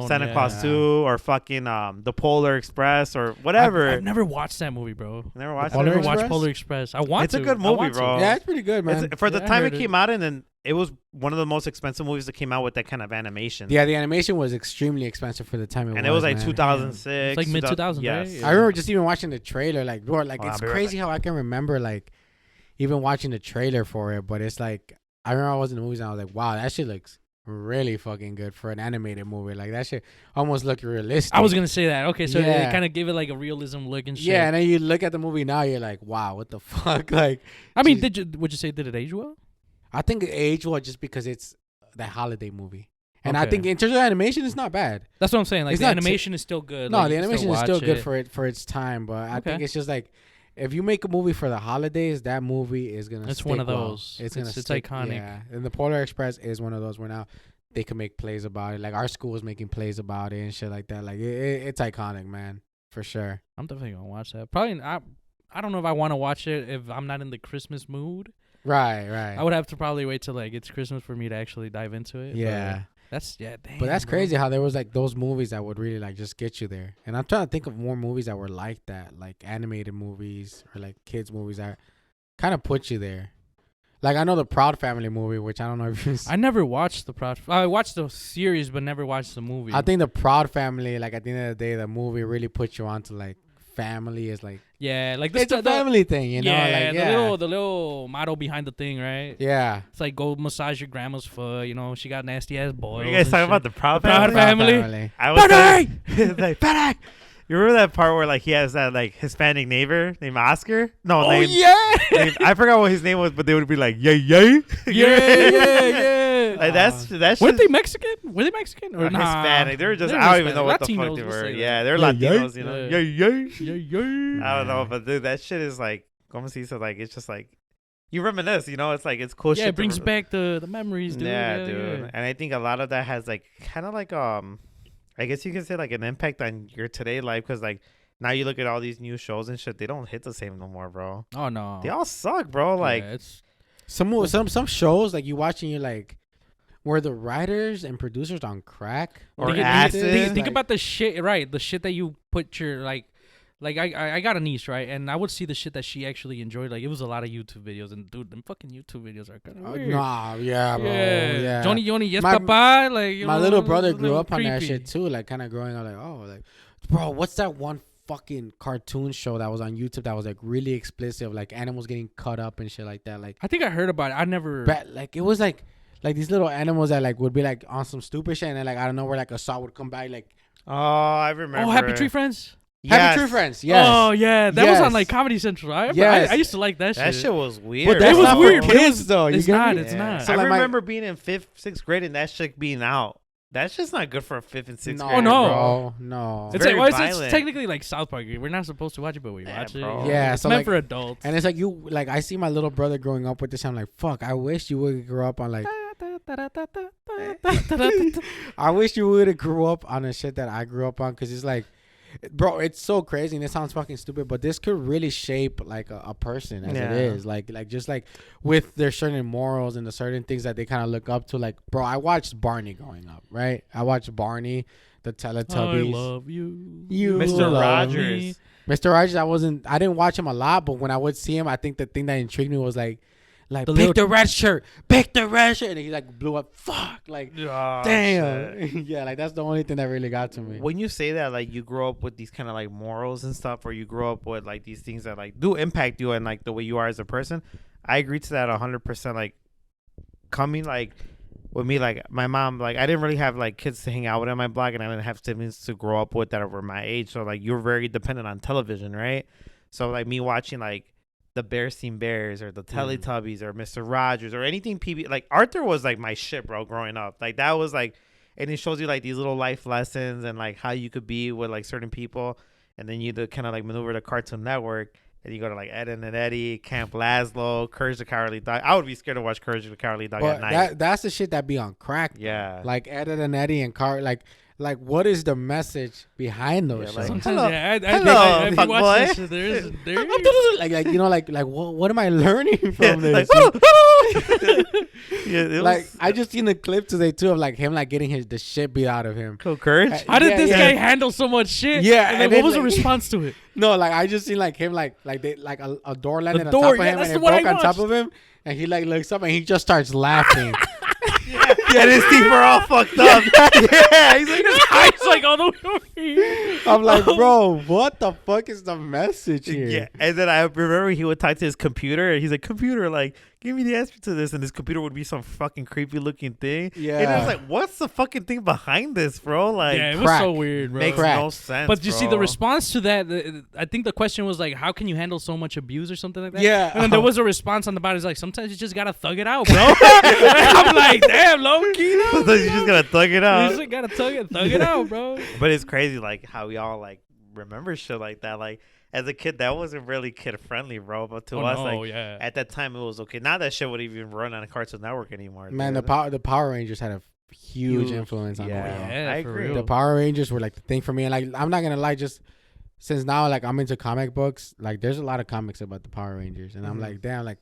Santa Claus 2, or fucking The Polar Express or whatever. I've never watched that movie, bro. Never watched Polar Express. I want It's to. a good movie, bro. Yeah, it's pretty good, man. For the time it came out, and then it was one of the most expensive movies that came out with that kind of animation. Yeah, the animation was extremely expensive for the time and it was like man. 2006. It's like mid 2000s, yes. right? I remember just even watching the trailer, like, bro, like I'll it's be right crazy how I can remember like even watching the trailer for it, but it's like I remember I was in the movies and I was like, wow, that shit looks really fucking good for an animated movie. Like that shit almost looked realistic. I was gonna say that. Okay, so Yeah. it kind of gave it like a realism look and shit. Yeah, and then you look at the movie now, you're like, wow, what the fuck? Like, I mean, would you say did it age well? I think it aged well just because it's that holiday movie. And I Okay. think in terms of animation, it's not bad. That's what I'm saying. Like It's the not animation is still good. No, Like, the you can animation is still watch good it. for its time, but I Okay. think it's just like if you make a movie for the holidays, that movie is gonna. It's stick one of well. those. It's gonna. It's stick, iconic. Yeah, and the Polar Express is one of those where now they can make plays about it. Like our school is making plays about it and shit like that. Like it's iconic, man, for sure. I'm definitely gonna watch that. Probably. I don't know if I want to watch it if I'm not in the Christmas mood. Right. I would have to probably wait till like it's Christmas for me to actually dive into it. Yeah. Damn, But that's bro. crazy how there was like those movies that would really like just get you there. And I'm trying to think of more movies that were like that, like animated movies or like kids movies that kind of put you there. Like I know the Proud Family movie, which I don't know if you've seen. I never watched the Proud. I watched the series, but never watched the movie. I think the Proud Family, like at the end of the day, the movie really puts you onto like family is like like it's a family thing, you know? Yeah, like the little motto behind the thing, right? yeah. It's like go massage your grandma's foot. You know, she got nasty ass boils. You guys talking about the Proud Proud Family? Family? I was Benny! like, Benny! You remember that part where like he has that like Hispanic neighbor named Oscar? No, Oh named, yeah, named, I forgot what his name was, but they would be like, yeah. yeah. Like that's Weren't they Mexican? Were they Mexican or nah? Hispanic? They were just They're I don't even Hispanic. know what the Latinos, fuck they we'll were. say Yeah, that. they're Latinos, you know. Yeah. I don't know, but dude, that shit is like, como se dice, like it's just like you reminisce, you know. It's like it's cool. Yeah, shit it brings to back the memories, dude. Yeah, dude. And I think a lot of that has like kind of like I guess you can say like an impact on your today life, because like now you look at all these new shows and shit, they don't hit the same no more, bro. Oh no, They all suck, bro. Like it's Some shows like you watch and you're like, were the writers and producers on crack Or think, acid. Think about the shit, right? The shit that you put your like I got a niece, right? And I would see the shit that she actually enjoyed. Like it was a lot of YouTube videos, and dude, them fucking YouTube videos are kind of weird. Nah, yeah, bro. Yeah. Johnny, yes, My- papa. Like you My know, little it's brother a grew little up on that creepy. shit too, like kind of growing up like, oh, like, bro, what's that one fucking cartoon show that was on YouTube that was like really explicit of like animals getting cut up and shit like that? Like, I think I heard about it. I never. like it was like these little animals that like would be like on some stupid shit, and then like I don't know where like a saw would come by like, oh, I remember. Oh, Happy Tree Friends. Happy Tree Friends. Yes. Oh yeah, that was on Yes. like Comedy Central. Yes. I used to like that shit. That shit was weird. But It that's was not weird, for but it kids was- though. it's you get not, me? it's not. So, I like, remember being in 5th, 6th grade and that shit being out. That's just not good for a 5th and 6th No, grade. Oh, no. bro, no. It's very like, it's violent. technically like South Park. We're not supposed to watch it, but we Yeah, watch it. bro. Yeah, it's so, meant like- for adults. And it's like you like I see my little brother growing up with this. I'm like, fuck. I wish you would grow up on like. I wish you would have grew up on the shit that I grew up on, because it's like, bro, it's so crazy and it sounds fucking stupid, but this could really shape like a person as Yeah. it is. Like just like with their certain morals and the certain things that they kind of look up to. Like, bro, I watched Barney growing up, right? I watched Barney, the Teletubbies. I love you. You Mr. love Rogers. me. Mr. Rogers, I didn't watch him a lot, but when I would see him, I think the thing that intrigued me was like like The pick little- the red shirt, and he like blew up. Fuck, like Oh, damn. shit. Yeah, like that's the only thing that really got to me. When you say that, like you grow up with these kind of like morals and stuff, or you grow up with like these things that like do impact you and like the way you are as a person, I agree to that 100%. Like coming like with me, like my mom, like I didn't really have like kids to hang out with on my block, and I didn't have siblings to grow up with that were my age. So like you're very dependent on television, right? So like me watching like the Bears Team Bears or the Teletubbies or Mr. Rogers or anything PB, like Arthur was like my shit, bro, growing up. Like that was like, and it shows you like these little life lessons and like how you could be with like certain people, and then you kind of like maneuver the Cartoon Network. And you go to like Ed and Eddie, Camp Lazlo, Courage the Cowardly Dog. I would be scared to watch Courage the Cowardly Dog at But night. that's the shit that be on crack. Yeah. Like Ed and Eddie and Car, like what is the message behind those? Yeah, shit? like, Sometimes, hello, yeah, hello, I fuck watch boy. this shit. There like you know, like what am I learning from like, this? yeah, it Like was, I just seen the clip today too of like him like getting the shit beat out of him. Courage. How did Yeah, this yeah. guy handle so much shit? Yeah, and and then then, what was the like- response to it? No, like I just seen like him like they like a door landed on door, top of yeah, him that's and it the one I broke on top watched. of him, and he like looks up and he just starts laughing. And his teeth are all fucked up. Yeah, he's like, His eyes like all the way over here. I'm like, bro, what the fuck is the message here? yeah. And then I remember he would talk to his computer, and he's like, "Computer, like, give me the answer to this," and his computer would be some fucking creepy looking thing. Yeah. And I was like, "What's the fucking thing behind this, bro?" Like, Yeah, it was crack. so weird, bro. makes Crack. no sense. But you see the bro. response to that. I think the question was like, "How can you handle so much abuse or something like that?" Yeah. And then there was a response on the body. It's like sometimes you just gotta thug it out, bro. I'm like, damn, low key. though. Sometimes you just gotta thug it You out. just gotta thug it out, bro. But it's crazy, like how we all like remember shit like that. Like as a kid, that wasn't really kid friendly, bro. But to us, like yeah. at that time, it was okay. Now that shit would even run on a Cartoon Network anymore. Man, dude. the Power Rangers had a huge influence on me. Yeah, Yeah, I for agree. real. The Power Rangers were like the thing for me, and like I'm not gonna lie, just since now like I'm into comic books, like there's a lot of comics about the Power Rangers, and I'm Mhm. like, damn, like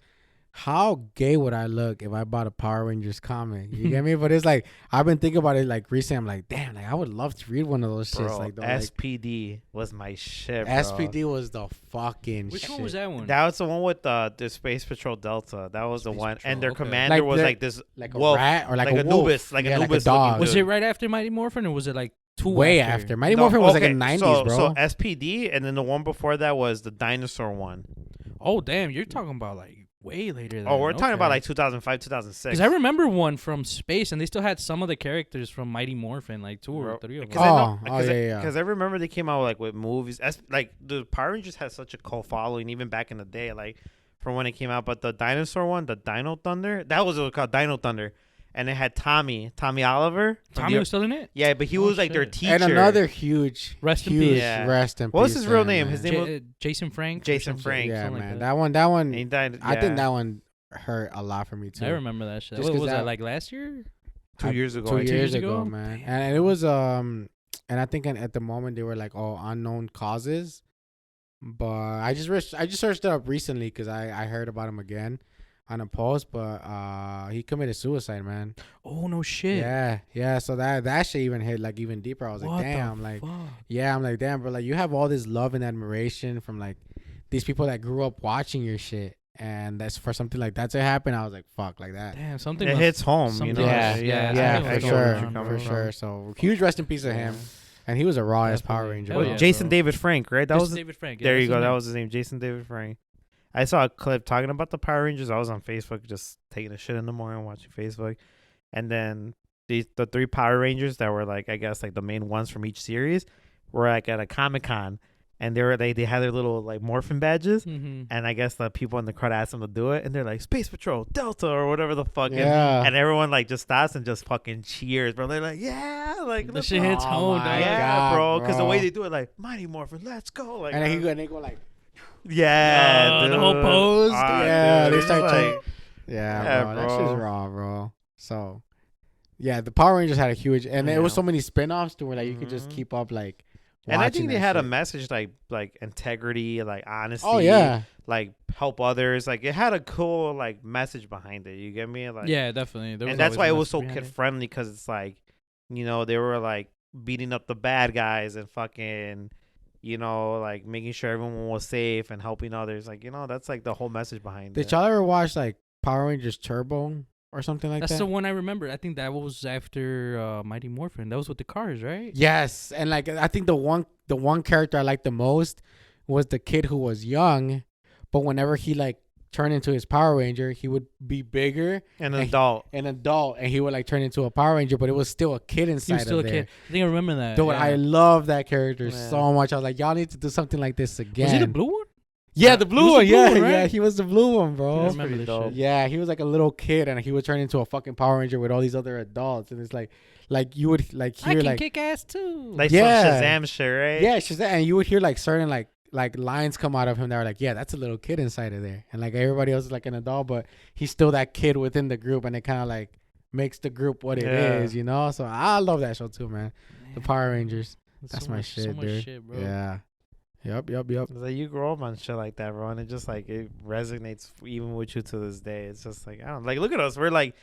how gay would I look if I bought a Power Rangers comic? You get me? But it's like I've been thinking about it like recently. I'm like, damn, like I would love to read one of those shits. Bro, Like the SPD was my shit, bro. SPD was the fucking Which shit. one was that one? That was the one with the Space Patrol Delta. That was the Space one, Patrol, and their okay. commander Like was the- like this Like a wolf, rat or like, like a a wolf. Anubis, like a Yeah, Anubis dog. looking Was dude. it right after Mighty Morphin or was it like two Way after? after. Mighty No, Morphin was okay, like in the 90s, so, bro. So SPD, and then the one before that was the dinosaur one. Oh damn, you're talking about like way later. Oh, we're talking about like 2005, 2006. Because I remember one from space, and they still had some of the characters from Mighty Morphin, like two or three of them. yeah. Because I remember they came out like with movies. Like the Power Rangers had such a cult following even back in the day, like from when it came out. But the dinosaur one, the Dino Thunder, that was called Dino Thunder, and it had Tommy Oliver. from Tommy the- was still in it. Yeah, but he Oh, was like their shit. teacher. And another huge Rest in huge peace. Yeah. rest in What was peace his to real him, name? man. His name was Jason Frank. or Jason something, Frank. Yeah, something man. like That one And he died. I think yeah, that one hurt a lot for me too. I remember that shit. Just What 'cause was that that- like last year? 2 years ago. 2 I think. years ago? ago, man. Damn. And it was and I think at the moment they were like all unknown causes. But I just searched it up recently because I heard about him again on a post. But he committed suicide, man. Oh no shit. Yeah. So that shit even hit like even deeper. I was What like, the damn, like fuck? yeah, I'm like, damn, bro, like you have all this love and admiration from like these people that grew up watching your shit. And that's for something like that to happen. I was like, fuck, like that. Damn, something It must- hits home, you something know. must- Yeah, I for know where sure, you're coming for from. sure. So huge rest in peace to him. And he was a raw ass Power Definitely. Ranger. Hell bro. yeah, Jason bro. David Frank, right? That Just was David Frank. there. Yeah, You that's go. his That name. was his name, Jason David Frank. I saw a clip talking about the Power Rangers. I was on Facebook just taking a shit in the morning watching Facebook, and then the 3 Power Rangers that were like I guess like the main ones from each series were like at a Comic-Con, and they had their little like morphin badges. Mhm. And I guess the people in the crowd asked them to do it, and they're like Space Patrol Delta or whatever the fuck. Yeah. And everyone like just stops and just fucking cheers, bro. They're like, yeah, like The let's shit go. hits home, my dog. Yeah, God, bro. Because the way bro. they do it, like Mighty Morphin, let's go. Like, And then they go like, yeah, the whole dude. pose. yeah, dude, they it's start like, chanting. Yeah, bro, that shit's raw, bro. So, yeah, the Power Rangers had a huge, and there was Yeah. so many spin-offs to where like you could just Mhm. keep up like. and I watching think they that had a shit. message like integrity, like honesty. Oh yeah, like help others. Like it had a cool like message behind it. You get me? Like Yeah, definitely. There was and that's always why a it was message so behind kid it. friendly because it's like, you know, they were like beating up the bad guys and fucking, you know, like making sure everyone was safe and helping others. Like, you know, that's like the whole message behind did it. y'all ever watch like Power Rangers Turbo or something like That's that. the one I remember. I think that was after Mighty Morphin. That was with the cars, right? Yes, and like I think the one character I liked the most was the kid who was young, but whenever he like turned into his Power Ranger, he would be bigger, An adult. and he would like turn into a Power Ranger, but it was still a kid inside. He was still of a there. kid. I think I remember that. Dude, yeah. I love that character Yeah. so much. I was like, y'all need to do something like this again. Was he the blue one? Yeah, the blue was one. the blue Yeah, one, right? yeah, he was the blue one, I bro. That's remember pretty this dope. shit. Yeah, he was like a little kid, and he would turn into a fucking Power Ranger with all these other adults, and it's like you would like I hear can like kick ass too. Like Yeah. some Shazam shit, right? yeah, she's that, and you would hear like certain like lines come out of him that were like, yeah, that's a little kid inside of there, and like everybody else is like an adult, but he's still that kid within the group, and it kind of like makes the group what it is, Yeah. you know. So I love that show too, man. The Power Rangers, that's so my much, shit, so much dude. shit, bro. Yeah, yep. It's like you grow up on shit like that, bro, and it just like it resonates even with you to this day. It's just like I don't like. Look at us, we're like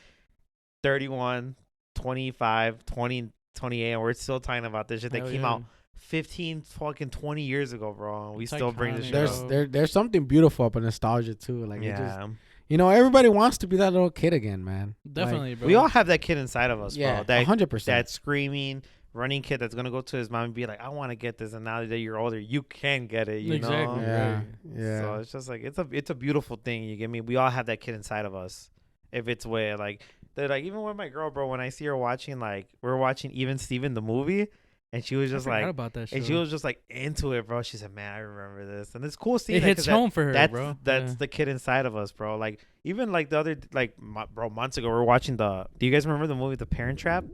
31, 25, 20, 28, and we're still talking about this shit that Hell came yeah. out 15 fucking 20 years ago, bro. And we It's still bring this iconic, shit There's up. there's something beautiful about nostalgia too. Like it just, Yeah, you know, everybody wants to be that little kid again, man. Definitely, bro. we all have that kid inside of us, Yeah, bro. That 100%. that screaming, running kid that's gonna go to his mom and be like, "I want to get this," and now that you're older, you can get it. You Exactly. know? Yeah, Right. yeah. So it's just like it's a beautiful thing. You get me? We all have that kid inside of us. If it's way like they're like even with my girl, bro. When I see her watching like we're watching Even Steven the movie, and she was I just forgot like, about that shit. and she was just like into it, bro. She said, "Man, I remember this," and it's cool seeing It that, hits 'cause that- home for her, That's bro. that's Yeah. the kid inside of us, bro. Like even like the other like bro months ago, we were watching the. Do you guys remember the movie The Parent Trap?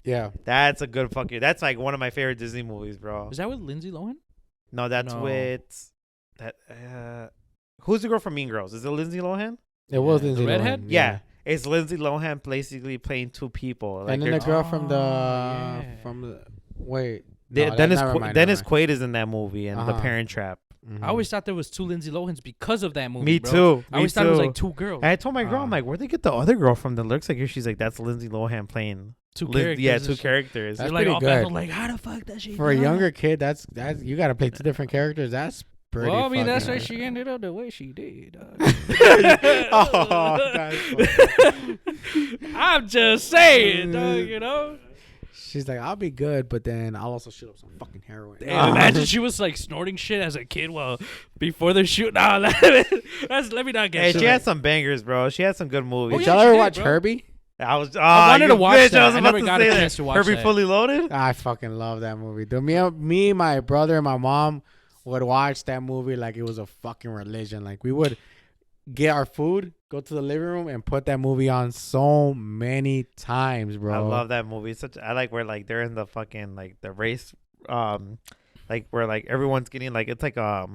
Yeah. That's a good fucking. That's like one of my favorite Disney movies, bro. Is that with Lindsay Lohan? No, that's No. with that. Who's the girl from Mean Girls? Is it Lindsay Lohan? It was Yeah. The Lindsay redhead? Lohan, Yeah. It's Lindsay Lohan basically playing two people. Like And then they're the girl from the Oh, yeah. wait. De- no, Dennis never Qu- mind, Dennis never mind. Quaid is in that movie and The Uh-huh. Parent Trap. Mhm. I always thought there was two Lindsay Lohans because of that movie. Me bro. too. I always thought it was like two girls, And I told my girl, I'm Uh. like, where'd they get the other girl from that looks like her? She's like, that's Lindsay Lohan playing. two characters. Yeah, and two shit. characters. That's You're like pretty all good. baffled, like how the fuck does she? For a know? younger kid, that's you got to play two different characters. That's pretty. Well, I mean, that's why fucking- she ended up the way she did. Oh, that's funny. I'm just saying, dog. You know. She's like, I'll be good, but then I'll also shoot up some fucking heroin. Damn, imagine she was like snorting shit as a kid while before the shoot. Nah, let me not get. Hey, shit. she had some bangers, bro. She had some good movies. Did yeah, y'all she ever did, watch bro. Herbie? I was. I wanted you to watch bitch, that. I was I about never to got a say chance that. to watch Herbie that. Fully Loaded. I fucking love that movie. Dude, me, my brother, and my mom would watch that movie like it was a fucking religion. Like we would get our food, go to the living room, and put that movie on so many times, bro. I love that movie. It's such. I like where like they're in the fucking like the race, like where like everyone's getting like it's like a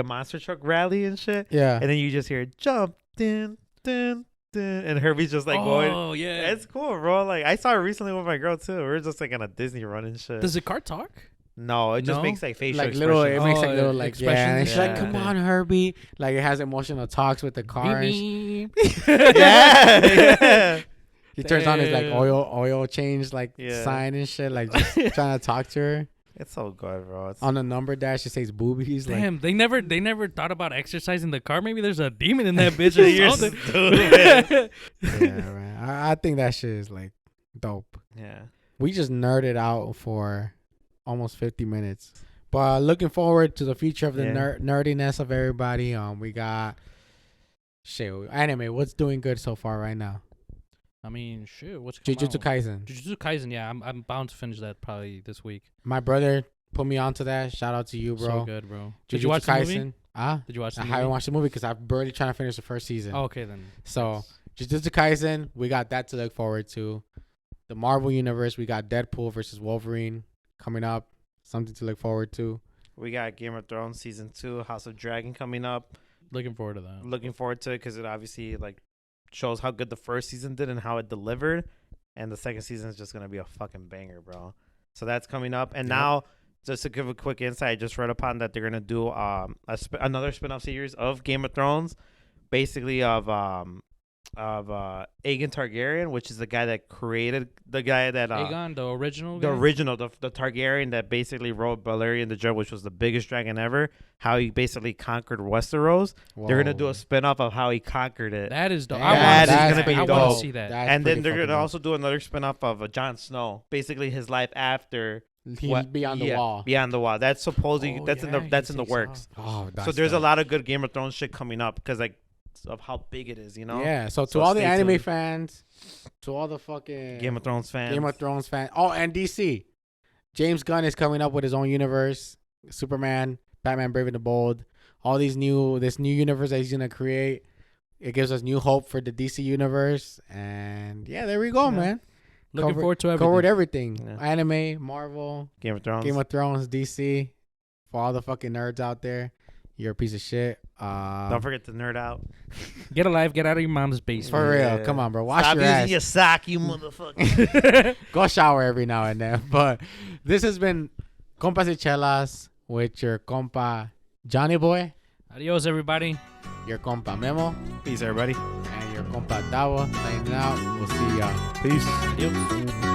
monster truck rally and shit. Yeah. And then you just hear jump, din, din, din, and Herbie's just like going. Oh yeah. It's cool, bro. Like I saw it recently with my girl too. We were just like on a Disney run and shit. Does the car talk? No, it just No? makes like facial like little, it expressions. makes like Oh, little like yeah, and expressions. she's like, Yeah. "Come on, Herbie!" Like it has emotional talks with the car. And yeah. he turns on his like Damn. oil change like Yeah. sign and shit, like just trying to talk to her. It's so good, bro. It's On the number dash, it says boobies. Like, Damn, they never thought about exercising the car. Maybe there's a demon in that bitch You're or something. stupid. yeah, man. I think that shit is like dope. Yeah. We just nerded out for almost 50 minutes. But looking forward to the future of the Yeah. nerdiness of everybody. We got shit. Anime, what's doing good so far right now? I mean, shit. What's coming Jujutsu out? Kaisen. Jujutsu Kaisen. Yeah, I'm bound to finish that probably this week. My brother put me onto that. Shout out to you, bro. So good, bro. Jujutsu Did you watch the movie? Kaisen. Did you watch the I movie? haven't watched the movie because I'm barely trying to finish the first season. Oh, okay then. So Jujutsu Kaisen, we got that to look forward to. The Marvel Universe, we got Deadpool versus Wolverine coming up. Something to look forward to. We got Game of Thrones season 2, House of Dragon coming up. Looking forward to that. Looking forward to it because it obviously like shows how good the first season did and how it delivered, and the second season is just gonna be a fucking banger, bro. So that's coming up, and Yep. now just to give a quick insight, I just read upon that they're gonna do another spin-off series of Game of Thrones, basically of Aegon Targaryen, which is the guy that created the guy that Aegon, the original. the guy? original, the Targaryen that basically rode Balerion the Dragon, which was the biggest dragon ever. How he basically conquered Westeros. Whoa. They're gonna do a spin-off of how he conquered it. That is dope. Damn, I want that to is see gonna that. be I want dope. to see that. That's And then pretty they're fucking gonna dope. also do another spin-off of Jon Snow, basically his life after He's beyond the wall. Beyond the wall. That's supposedly Oh, that's yeah, in the he works. takes Oh, So there's a lot of good Game of Thrones shit coming up because like of how big it is, you know. Yeah. So to So all the stay anime tuned. fans, to all the fucking Game of Thrones fans. Game of Thrones fans. Oh, and DC. James Gunn is coming up with his own universe. Superman, Batman, Brave and the Bold. All this new universe that he's gonna create. It gives us new hope for the DC universe. And yeah, there we go, man. Looking forward to everything. Covered everything. Yeah. Anime, Marvel, Game of Thrones. Game of Thrones, DC. For all the fucking nerds out there, you're a piece of shit. Don't forget to nerd out. Get a life. Get out of your mom's basement. For real. Yeah. Come on, bro. Wash Stop your using ass. your sock, you motherfucker. Go shower every now and then. But this has been Compas y Chelas with your compa Johnny Boy, Adios, everybody. your compa Memo, Peace, everybody. and your compa Davo signing out. We'll see y'all. Peace. Adios.